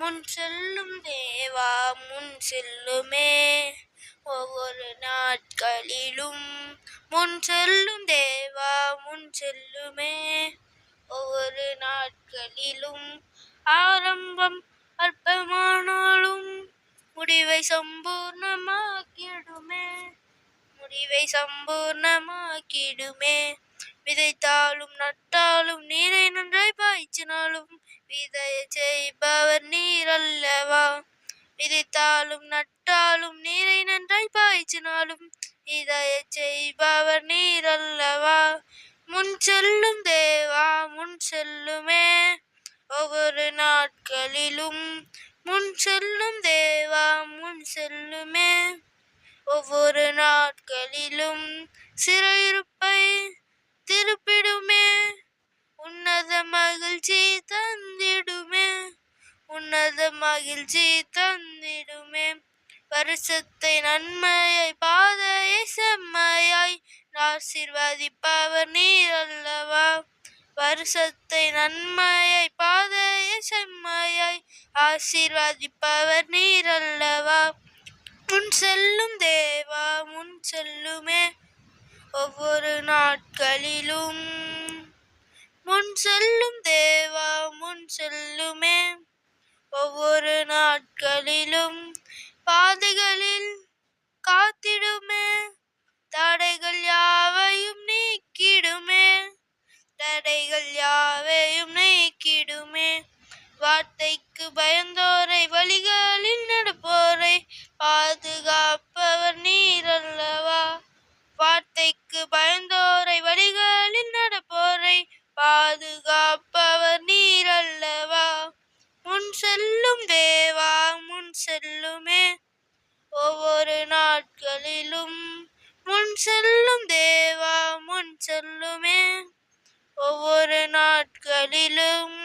முன் செல்லும் தேவா முன் செல்லுமே ஒவ்வொரு நாட்களிலும். முன் செல்லும் தேவா முன் செல்லுமே ஒவ்வொரு நாட்களிலும். ஆரம்பம் அற்பமானாலும் முடிவை சம்பூர்ணமாக்கிடுமே, முடிவை சம்பூர்ணமாக்கிடுமே. விதைத்தாலும் நட்டாலும் நீரை நன்றாய் பாய்ச்சினாலும் விதைய செய்பவர் நீர் அல்லவா. விதைத்தாலும் நட்டாலும் நீரை நன்றாய் பாய்ச்சினாலும் விதைய செய்பவர் நீர் அல்லவா. முன் செல்லும் தேவா முன் செல்லுமே ஒவ்வொரு நாட்களிலும். முன் செல்லும் தேவா முன் செல்லுமே ஒவ்வொரு நாட்களிலும். சிறையிருப்பை திருப்பிடுமே, உன்னத மகிழ்ச்சி தந்திடுமே, உன்னத மகிழ்ச்சி தந்திடுமே. வருஷத்தை நன்மையை பாதையை செம்மையாய் ஆசீர்வதிப்பவர் நீர் அல்லவா. வருஷத்தை நன்மையை பாதையை செம்மையாய் ஆசீர்வதிப்பவர் நீர் அல்லவா. முன் செல்லும் தேவா முன் செல்லுமே ஒவ்வொரு நாட்களிலும். முன் செல்லும் தேவா முன் செல்லுமே ஒவ்வொரு நாட்களிலும். பாதைகளில் காத்திடுமே, தடைகள் யாவையும் நீக்கிடுமே, தடைகள் யாவையும் நீக்கிடுமே. வார்த்தைக்கு பயந்தோரை வழிகளில் நடப்போரை பாதுகாப்பவர் நீர் அல்லவா. வார்த்தைக்கு பயந்தோரை வழிகளில் நடப்போரை பாதுகாப்பவர் நீர் அல்லவா. முன் செல்லும் தேவா முன் செல்லுமே ஒவ்வொரு நாட்களிலும். முன் செல்லும் தேவா முன் செல்லுமே ஒவ்வொரு நாட்களிலும்.